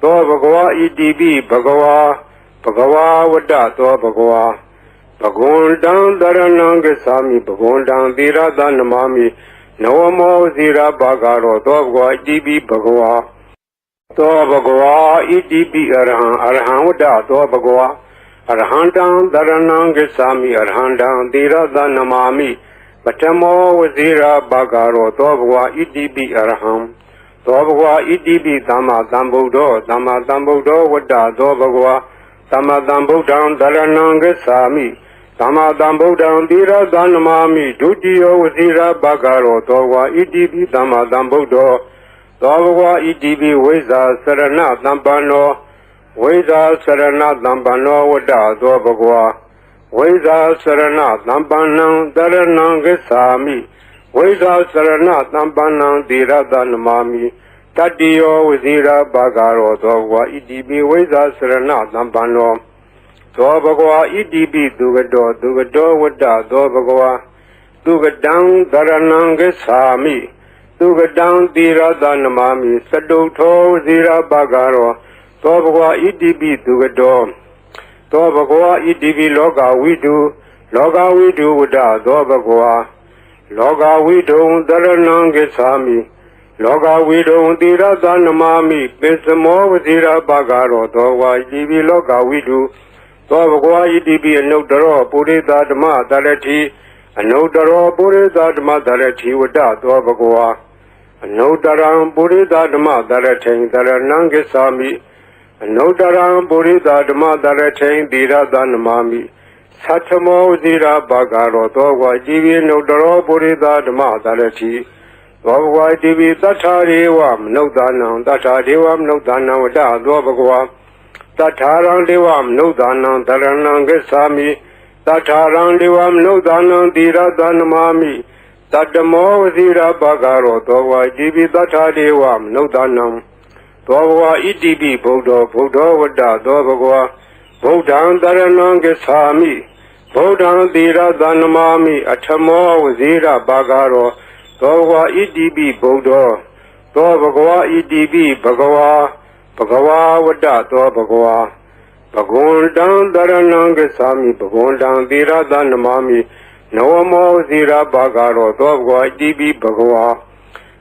သောဘဂဝါဣတိပိဘဂဝါဝတ္တသောဘဂဝါဘဂဝန္တံတရဏံဂစ္ဆာမိဘဂဝန္တံသီရသနမာမိနဝမောဝစီရဘဂရောသောဘဂဝါဣတိပိဘဂဝါသောဘဂဝါဣတိပိအရဟံဝတ္တသောဘဂဝါအရဟံတံတရဏံဂစ္ဆာမိအရဟံတံသီရသနမာမိပထမောဝစီရဘဂရောသောဘဂဝါဣတိပိအရဟံသောဘဂဝါဣတိပိသမ္မာသမ္ဗုဒ္ဓောဝတ္တသောဘဂဝါသမ္မာသမ္ဗုဒ္ဓံတရဏံဂစ္ဆာမိတ Dhamma Dhambuddham Dhira Dhanamami Dutiyo Vasira Bhagaro Dogwa Idibi Dhamma Dhambuddho Dogwa Idibi Vesa Sarana Dhampano Vesa Sarana Dhampano Vada Dogwa Vesa Sarana Dhampanam Dharanam Gesami Vesa Sarana Dhampanam Dhira Dhanamami Tatiyo Vasira Bhagaro Dogwa Idibi Vesa Sarana Dhampano Thoa Bhagava Idibi Dugado Dugado Vada Thoa Bhagava Dugadang Dharanam Gesami Dugadang Dhira Dhanamami Sadutho Zira Bhagaro Thoa Bhagava Idibi Dugado Thoa Bhagava Idibi Loka Vidu Vada Thoa Bhagava Loka Vidu Dharanam Gesami Loka Vidu Dhira Dhanamami Pesamo Zira Bhagaro Thoa Idibi Loka Vidu Thoa Bhagava Idibi Anudaro Purita Dhamma Dharati Anudaro Purita Dhamma Dharati Vada Thoa Bhagava Anudaram Purita Dhamma Dharati Dharanam Gesami Anudaram Purita Dhamma Dharati Dhira Dhanamami Satamo Zira Bhagaro Thoa Idibi Anudaro Purita Dhamma Dharati Thoa Bhagava Idibi Tatharevam Nudanam Tatharevam Nudanam Vada Thoa Bhagava Tatharang Devam Nudanam Dharanam Gesami Tatharang Devam Nudanam Dhira Dhanamami Tatamo Zira Bhagaro Thoa Idibi Tatharevam Nudanam Thoa Bhagava Idibi Buddha Vada Thoa Bhagava Buddham Dharanam Gesami Buddham Dhira Dhanamami Atamo Zira Bhagaro Thoa Bhagava Idibi Buddha Thoa Bhagava Idibi Bhagava Bhagava Vada Thoa Bhagava Bhagundam Dharanam Gesami Bhagundam Dhira Dhanamami Navamo Zira Bhagaro Thoa Bhagava Idibi Bhagava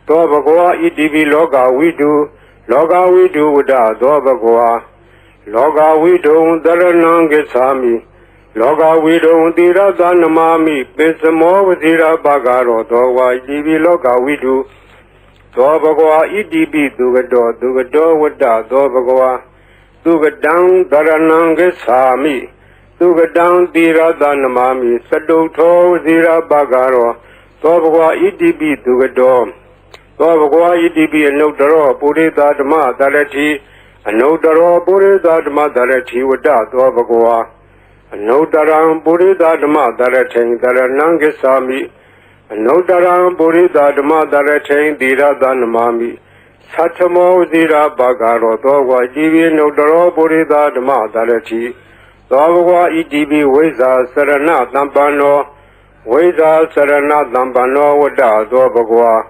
Thoa Bhagava Idibi Loka Vidu Vada Thoa Bhagava Loka Vidu Dharanam Gesami Loka Vidu Dhira Dhanamami Pesamo Zira Bhagaro Thoa Idibi Loka Vidu Thoa Bhagava Idibi Dugado Vada Thoa Bhagava Dugadang Dharanam Gesami Dugadang Dhira Dhanamami Sadutho Zira Bhagaro Thoa Bhagava Idibi Dugado Thoa Bhagava Idibi Anudaro Purita Dhamma Dharati Anudaro Purita Dhamma Dharati Vada Thoa Bhagava Anudaram Purita Dhamma Dharati Dharanam Gesami Anudaram Purita Dhamma Dharati Dhira Dhanamami Satamo Zira Bhagaro Thoa Idibi Anudaro Purita Dhamma Dharati Thoa Bhagava Idibi Vesa Sarana Dhampano Vesa Sarana Dhampano Vada Thoa Bhagava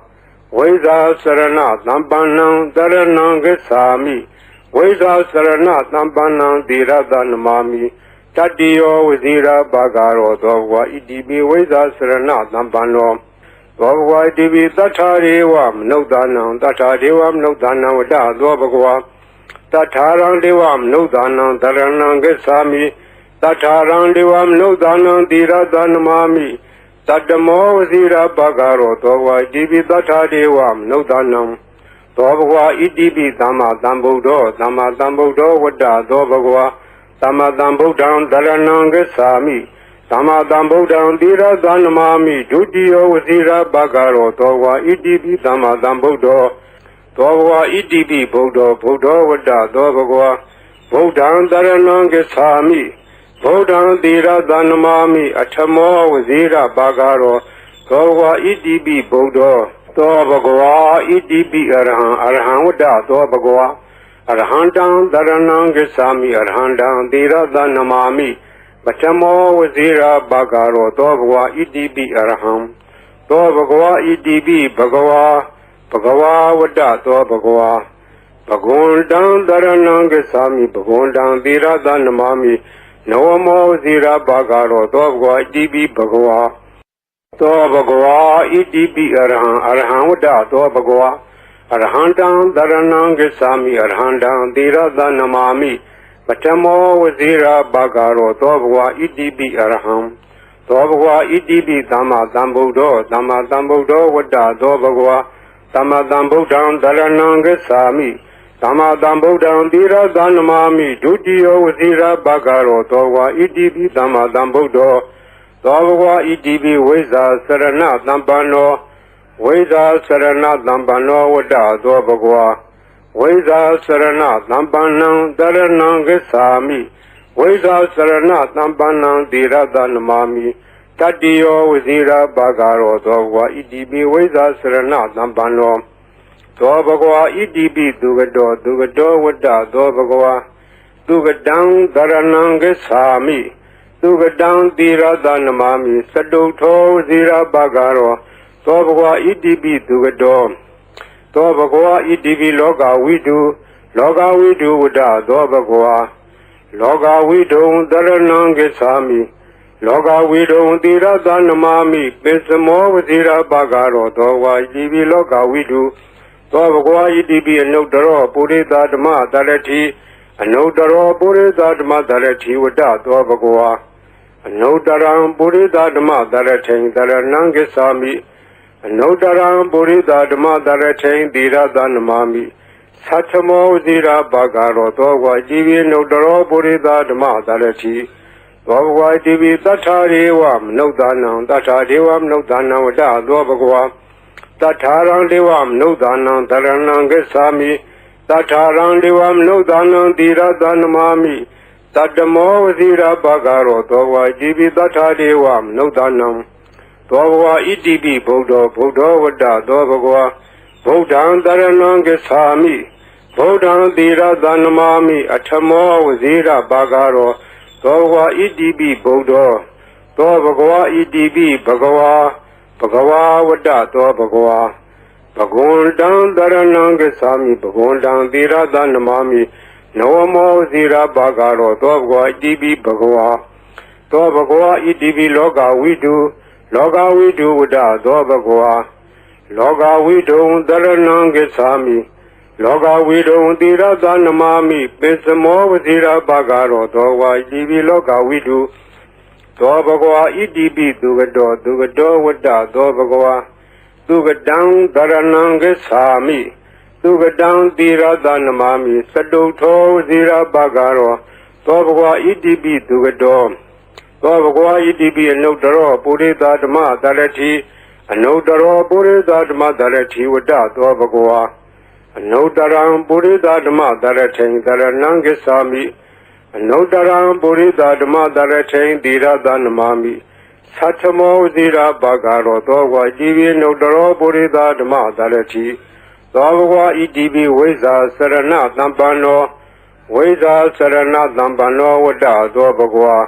Vesa Sarana Dhampanam Dharanam Gesami Vesa Sarana Dhampanam Dhira Dhanamami Tatiyo Vasira Bhagaro Thoa Bhagava Idibi Vesa Sarana Dhampano Thoa Bhagava Idibi Tatharevam Nudanam Vada Thoa Bhagava Tatharang Devam Nudanam Dharanam Gesami Tatharang Devam Nudanam Dhira Dhanamami Tatamo Vasira Bhagaro Thoa Idibi Tatharevam Nudanam Thoa Bhagava Idibi Dhamma Dhambuddho Vada Thoa Bhagava Dhamma Dhambuddham Dharanam Gesami Dhamma Dhambuddham Dhira Dhanamami Dutiyo Vasira Bhagaro Thoa Idibi Dhamma Dhambuddho Thoa Bhagava Idibi Buddha Vada Thoa Bhagava Buddham Dharanam Gesami Buddham Dhira Dhanamami Atamo Vasira Bhagaro Thoa Bhagava Idibi Buddha Thoa Bhagava Idibi Araham Vada Thoa Bhagava Arhandam Dharanam Gesami Arhandam Dhira Dhanamami Atamo Vasira Bhagaro Thoa Bhagava Idibi Araham Thoa Bhagava Idibi Bhagava Vada Thoa Bhagava Bhagundam Dharanam Gesami Bhagundam Dhira Dhanamami Navamo Zira Bhagaro Thoa Bhagava Idibi Bhagava Thoa Bhagava Idibi Araham Vada Thoa Bhagava Arhandam Dharanam Gesami Arhandam Dhira Dhanamami Atamo Vasira Bhagaro Thoa Bhagava Idibi Araham Thoa Bhagava Idibi Dhamma Dhambuddho Vada Thoa Bhagava Dhamma Dhambuddham Dharanam Gesami Dhamma Dhambuddham Dhira Dhanamami Dutiyo Vasira Bhagaro Thoa Idibi Dhamma Dhambuddho သောဘဂဝါဣတိပိဝိဇာစရဏသံပန္နောဝိဇာစရဏသံပန္နောဝတ္တသောဘဂဝါဝိဇာစရဏသံပန္နံတရဏံဂစ္ဆာမိဝိဇာစရဏသံပန္နံတိရတနမာမိတတ္တိယောဝဇိရာဘာဂရောသောဘဂဝါဣတိပိဝိဇာစရဏသံပန္နောသောဘဂဝါဣတိပိသူကတောဝတ္တသောဘဂဝါသူကတံတရဏံဂစ္ဆာမိသူကတံတိရတနမာမိစတုထောဝဇိရာဘာဂရောသောဘဂဝါဣတိပိသူကတောသောဘဂဝါဣတိပိလောကဝိတုဝတ္တသောဘဂဝါလောကဝိတုံတရဏံဂစ္ဆာမိလောကဝိတုံတိရတနမာမိပိစမောဝဇိရာဘာဂရောသောဝါဣတိပိလောကဝိတုသောဘဂဝါဣတိပိအနုတ္တရောပုရိသဓမ္မတရတိအနုတ္တရောပုရိသဓမ္မတရတိဝတ္တသောဘဂဝါအနုတ္တရံပုရိသဓမ္မတရထိန်တရဏံဂစ္ဆာမိအနုတ္တရံပုရိသဓမ္မတရထိန်တိရတနမာမိသတ္ထမောဝဇိရာဘာဂရောသောဝါဣတိပိအနုတ္တရောပုရိသဓမ္မတရတိသောဘဂဝါဣတိပိသတ္ထာရေဝမနုဿာနံသတ္ထာဒေဝမနုဿာနံဝတ္တသောဘဂဝါတထာရံဒေဝမနုဿာနံတရဏံဂစ္ဆာမိတထာရံဒေဝမနုဿာနံတိရတနမာမိတတ္တမောဝဇိရာဘာဂရောသောဝါဣတိပိတထာဒေဝမနုဿာနံသောဘဂဝါဣတိပိဗုဒ္ဓဝတ္တသောဘဂဝါဗုဒ္ဓံတရဏံဂစ္ဆာမိဗုဒ္ဓံတိရတနမာမိအထမောဝဇိရာဘာဂရောသောဘဂဝါဣတိပိဗုဒ္ဓသောဘဂဝါဣတိပိဘဂဝါဝတ္တသောဘဂဝါဘဂဝန္တံတရဏံဂစ္ဆာမိဘဂဝန္တံတိရတနမာမိနဝမောဇိရာဘာဂရောသောဘဂဝါဣတိပိဘဂဝါသောဘဂဝါဣတိပိလောကဝိတုဝတ္တသောဘဂဝါလောကဝိတုံတရဏံဂစ္ဆာမိလောကဝိတုံတိရတနမာမိပိစမောဝဇိရာဘာဂရောသောဝါဣတိပိလောကဝိတုသောဘဂဝါဣတိပိသူကတောဝတ္တသောဘဂဝါသူကတံတရဏံဂစ္ဆာမိသူကတံတိရတနမာမိစတုထောဝဇိရာဘာဂရောသောဘဂဝါဣတိပိသူကတောသောဘဂဝါဣတိပိအနုတ္တရောပုရိသဓမ္မတရတိအနုတ္တရောပုရိသဓမ္မတရတိဝတ္တသောဘဂဝါအနုတ္တရံပုရိသဓမ္မတရထိန်တရဏံဂစ္ဆာမိအနုတ္တရံပုရိသဓမ္မတရထိန်တိရတနမာမိသတ္ထမောဝဇိရာဘာဂရောသောဝါဣတိပိအနုတ္တရောပုရိသဓမ္မတရတိသောဘဂဝါဣတိပိဝိဇာစရဏသံပန္နောဝိဇာစရဏသံပန္နောဝတ္တသောဘဂဝါ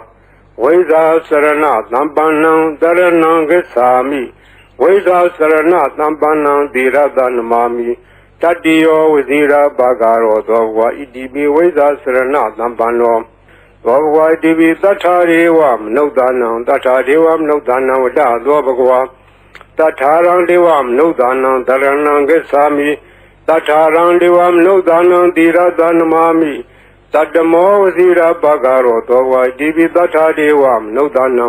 ဝိဇာစရဏသံပန္နံတရဏံဂစ္ဆာမိဝိဇာစရဏသံပန္နံတိရတနမာမိတတ္တိယောဝဇိရာဘာဂရောသောဘဂဝါဣတိပိဝိဇာစရဏသံပန္နောသောဘဂဝါဣတိပိသတ္ထာရေဝမနုဿာနံသတ္ထာဒေဝမနုဿာနံဝတ္တသောဘဂဝါတထာရံဒေဝမနုဿာနံတရဏံဂစ္ဆာမိတထာရံဒေဝမနုဿာနံတိရတနမာမိတတ္တမောဝဇိရာဘာဂရောသောဘဂဝါဣတိပိသတ္ထာဒေဝမနုဿာနံ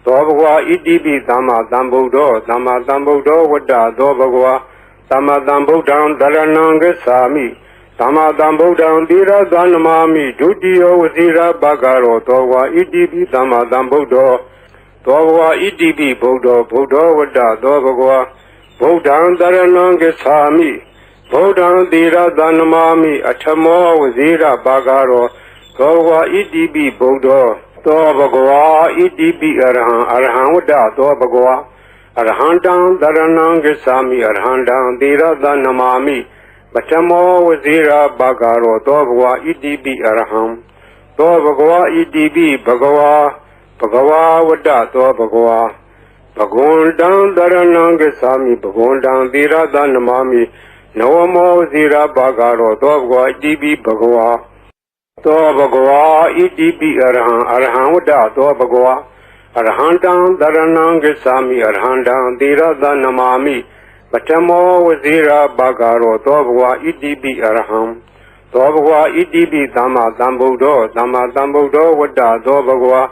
သောဘဂဝါဣတိပိသမ္မာသမ္ဗုဒ္ဓောဝတ္တသောဘဂဝါသမ္မာသမ္ဗုဒ္ဓံတရဏံဂစ္ဆာမိသမ္မာသမ္ဗုဒ္ဓံတိရတနမာမိဒုတိယဝဇိရာဘာဂရောသောဘဂဝါဣတိပိသမ္မာသမ္ဗုဒ္ဓောသောဘဂဝါဣတိပိဗုဒ္ဓောဝတ္တသောဘဂဝါဗုဒ္ဓံတရဏံဂစ္ဆာမိဗုဒ္ဓံတိရတနမာမိအထမောဝဇိရာဘာဂရောသောဘဂဝါဣတိပိဗုဒ္ဓောသောဘဂဝါဣတိပိအရဟံဝတ္တသောဘဂဝါအရဟံတံတရဏံဂစ္ဆာမိအရဟံတံတိရတနမာမိပထမောဝဇိရာဘာဂရောသောဘဂဝါဣတိပိအရဟံသောဘဂဝါဣတိပိဘဂဝါဝတ္တသောဘဂဝါဘဂဝန္တံတရဏံဂစ္ဆာမိဘဂဝန္တံတိရတနမာမိနဝမောဝဇိရာဘာဂရောသောဘဂဝါဣတိပိဘဂဝါသောဘဂဝါဣတိပိအရဟံဝတ္တသောဘဂဝါအရဟံတံတရဏံဂစ္ဆာမိအရဟံတံတိရတနမာမိပထမောဝဇိရာဘာဂရောသောဘဂဝါဣတိပိအရဟံသောဘဂဝါဣတိပိသမ္မာသမ္ဗုဒ္ဓောဝတ္တသောဘဂဝါ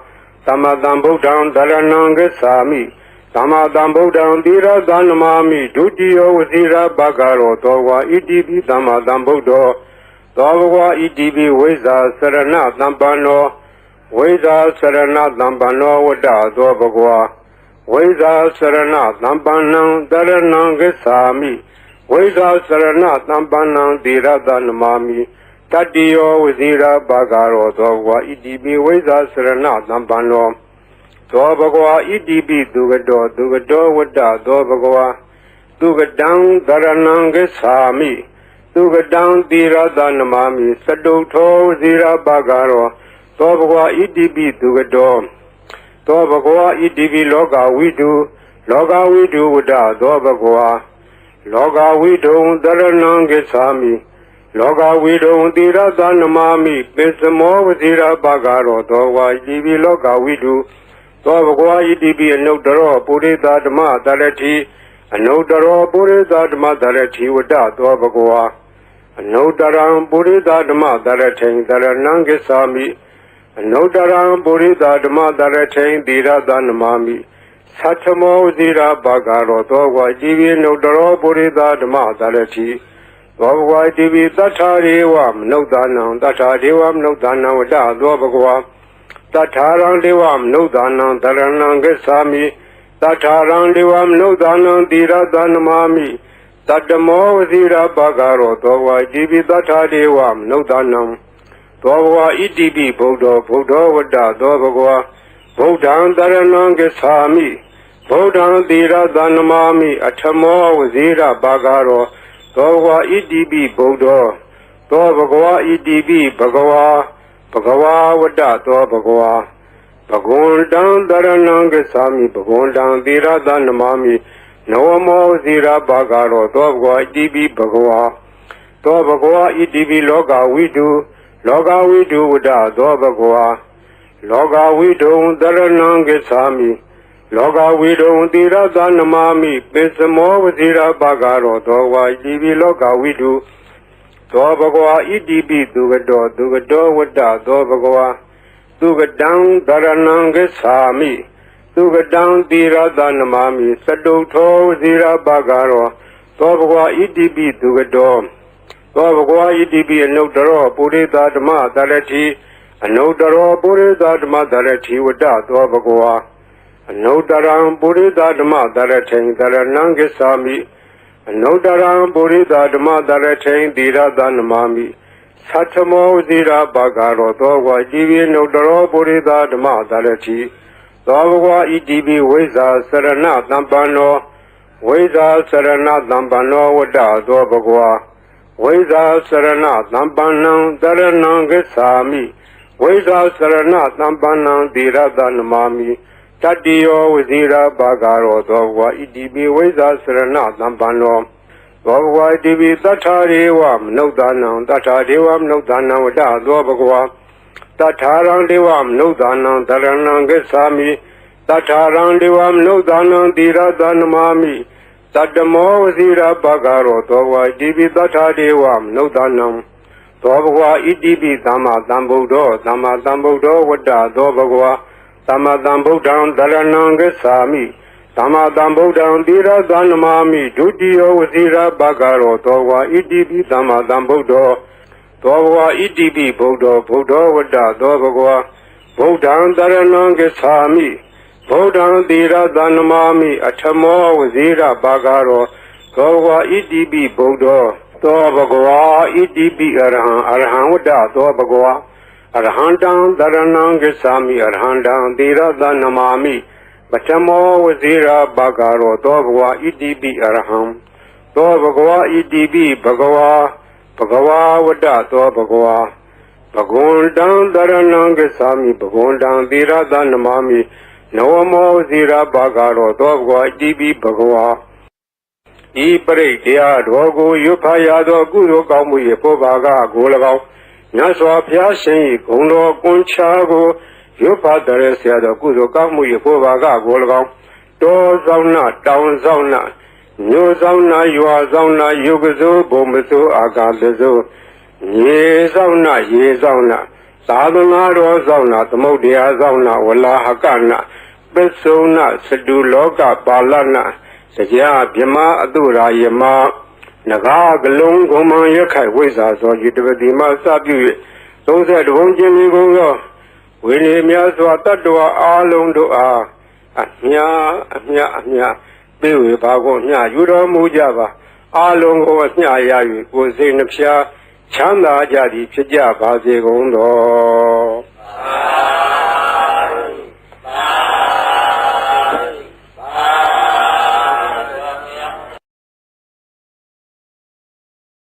သမ္မာသမ္ဗုဒ္ဓံတရဏံဂစ္ဆာမိသမ္မာသမ္ဗုဒ္ဓံတိရတနမာမိဒုတိယဝဇိရာဘာဂရောသောဘဂဝါဣတိပိသမ္မာသမ္ဗုဒ္ဓောသောဘဂဝါဣတိပိဝိဇာစရဏသံပန္နော ဝိဇာစရဏသံပန္နောဝတ္တသောဘဂဝါဝိဇာစရဏသံပန္နံတရဏံဂစ္ဆာမိဝိဇာစရဏသံပန္နံသီရတနမာမိတတ္တိယောဝဇိရာဘာဂရောသောဘဂဝါဣတိပိဝိဇာစရဏသံပန္နောသောဘဂဝါဣတိပိသူကတောဝတ္တသောဘဂဝါသူကတံတရဏံဂစ္ဆာမိသူကတံသီရတနမာမိစတုထောဝဇိရာဘာဂရောသောဘဂဝါဣတိပိသူကတောသောဘဂဝါဣတိပိလောကဝိတုဝတ္တသောဘဂဝါလောကဝိတုံတရဏံဂစ္ဆာမိလောကဝိတုံသီရသနမာမိပိစမောဝဇိရာဘာဂရောသောဝါဣတိပိလောကဝိတုသောဘဂဝါဣတိပိအနုတ္တရောပုရိသဓမ္မတရတိအနုတ္တရောပုရိသဓမ္မတရတိဝတ္တသောဘဂဝါအနုတ္တရံပုရိသဓမ္မတရထိန်တရဏံဂစ္ဆာမိအနုတ္တရံပုရိသဓမ္မတရထိန်သီရသနမာမိသတ္ထမောဝဇိရာဘာဂရောသောဝါဣတိပိအနုတ္တရောပုရိသဓမ္မတရတိသောဘဂဝါဣတိပိသတ္ထာရေဝမနုဿာနံသတ္ထာဒေဝမနုဿာနံဝတ္တသောဘဂဝါသတ္ထာရံဒေဝမနုဿာနံတရဏံဂစ္ဆာမိသတ္ထာရံဒေဝမနုဿာနံသီရသနမာမိတတ္တမောဝဇိရာဘာဂရောသောဝါဣတိပိသတ္ထာဒေဝမနုဿာနံသောဘဂဝါဣတိပိဗုဒ္ဓောဝတ္တသောဘဂဝါဗုဒ္ဓံတရဏံဂစ္ဆာမိဗုဒ္ဓံသီရသနမာမိအထမောဝဇိရာဘာဂရောသောဘဂဝါဣတိပိဗုဒ္ဓောသောဘဂဝါဣတိပိဘဂဝါဝတ္တသောဘဂဝါဘဂဝန္တံတရဏံဂစ္ဆာမိဘဂဝန္တံသီရသနမာမိနဝမောဝဇိရာဘာဂရောသောဘဂဝါဣတိပိဘဂဝါသောဘဂဝါဣတိပိလောကဝိတုဝတ္တသောဘဂဝါလောကဝိတုံတရဏံဂစ္ဆာမိလောကဝိတုံသီရသနမာမိပိစမောဝဇိရာဘာဂရောသောဝါဣတိပိလောကဝိတုသောဘဂဝါဣတိပိသူကတောဝတ္တသောဘဂဝါသူကတံတရဏံဂစ္ဆာမိသူကတံသီရသနမာမိစတုထောဝဇိရာဘာဂရောသောဘဂဝါဣတိပိသူကတောသောဘဂဝါဣတိပိအနုတ္တရောပုရိသဓမ္မတရတိအနုတ္တရောပုရိသဓမ္မတရတိဝတ္တသောဘဂဝါအနုတ္တရံပုရိသဓမ္မတရထိန်တရဏံဂစ္ဆာမိအနုတ္တရံပုရိသဓမ္မတရထိန်သီရသနမာမိသတ္ထမောဝဇိရာဘာဂရောသောဝါဣတိပိအနုတ္တရောပုရိသဓမ္မတရတိသောဘဂဝါဣတိပိဝိဇာစရဏသံပန္နောဝိဇာစရဏသံပန္နောဝတ္တသောဘဂဝါဝိဇာစရဏသံပန္နံတရဏံဂစ္ဆာမိဝိဇာစရဏသံပန္နံသီရသနမာမိတတ္တိယောဝဇိရာဘာဂရောသောဘဂဝါဣတိပိဝိဇာစရဏသံပန္နောသောဘဂဝါဣတိပိသတ္ထာရေဝမနုဿာနံသတ္ထာဒေဝမနုဿာနံဝတ္တသောဘဂဝါတထာရံဒေဝမနုဿာနံတရဏံဂစ္ဆာမိတထာရံဒေဝမနုဿာနံသီရသနမာမိတတ္တမောဝဇိရာဘာဂရောသောဝါဣတိပိတထာဒေဝမနုဿာနံသောဘဂဝါဣတိပိသမ္မာသမ္ဗုဒ္ဓောဝတ္တသောဘဂဝါသမ္မာသမ္ဗုဒ္ဓံတရဏံဂစ္ဆာမိသမ္မာသမ္ဗုဒ္ဓံသီရသနမာမိဒုတိယောဝဇိရာဘာဂရောသောဝါဣတိပိသမ္မာသမ္ဗုဒ္ဓောသောဘဂဝါဣတိပိဗုဒ္ဓောဝတ္တသောဘဂဝါဗုဒ္ဓံတရဏံဂစ္ဆာမိဗုဒ္ဓံသီရသနမာမိအထမောဝဇိရာဘာဂရောသောဘဂဝါဣတိပိဗုဒ္ဓောသောဘဂဝါဣတိပိအရဟံဝတ္တသောဘဂဝါအရဟံတံတရဏံဂစ္ဆာမိအရဟံတံသီရသနမာမိပထမောဝဇိရာဘာဂရောသောဘဂဝါဣတိပိအရဟံသောဘဂဝါဣတိပိဘဂဝါဝတ္တသောဘဂဝါဘဂဝန္တံတရဏံဂစ္ဆာမိဘဂဝန္တံသီရသနမာမိနဝမောဝဇိရာဘာဂရောသောဘဂဝါဣတိပိဘဂဝါဤပရိတ်တရားတော်ကိုရွတ်ဖတ်ရသောကုသိုလ်ကောင်းမှု၏ပေါ်ပါကကို၎င်းမြတ်စွာဘုရားရှင်၏ဂုဏ်တော်ကွန်ချာကိုရွတ်ဖတ်တဲ့ဆရာတော်ကုသိုလ်ကောင်းမှု၏ပေါ်ပါကကို၎င်းတောဆောင်နာတောင်ဆောင်နာမြို့ဆောင်နာရွာဆောင်နာယုကစိုးဘုံမစိုးအာကာသစိုးရေဆောင်နာရေဆောင်နာသာသနာတော်ဆောင်နာသမုဒ္ဒရာဆောင်နာဝလာဟကနာပစ္စုနာစတုလောကပါဠနာတရားဗြမအတုရာယမနဂါကလုံးကုံမရခိုင်ဝိဇာသောယတပတိမစပြု၍32ဘုံချင်းဒီကုံသော ဝိနည်းများစွာတတ္တဝါအားလုံးတို့အားအမြပေးဝေပါကုန်မြယူတော်မူကြပါအားလုံးကိုအမြရ၍ကိုယ်စိတ်နှဖျားချမ်းသာကြသည်ဖြစ်ကြပါစေကုန်တော်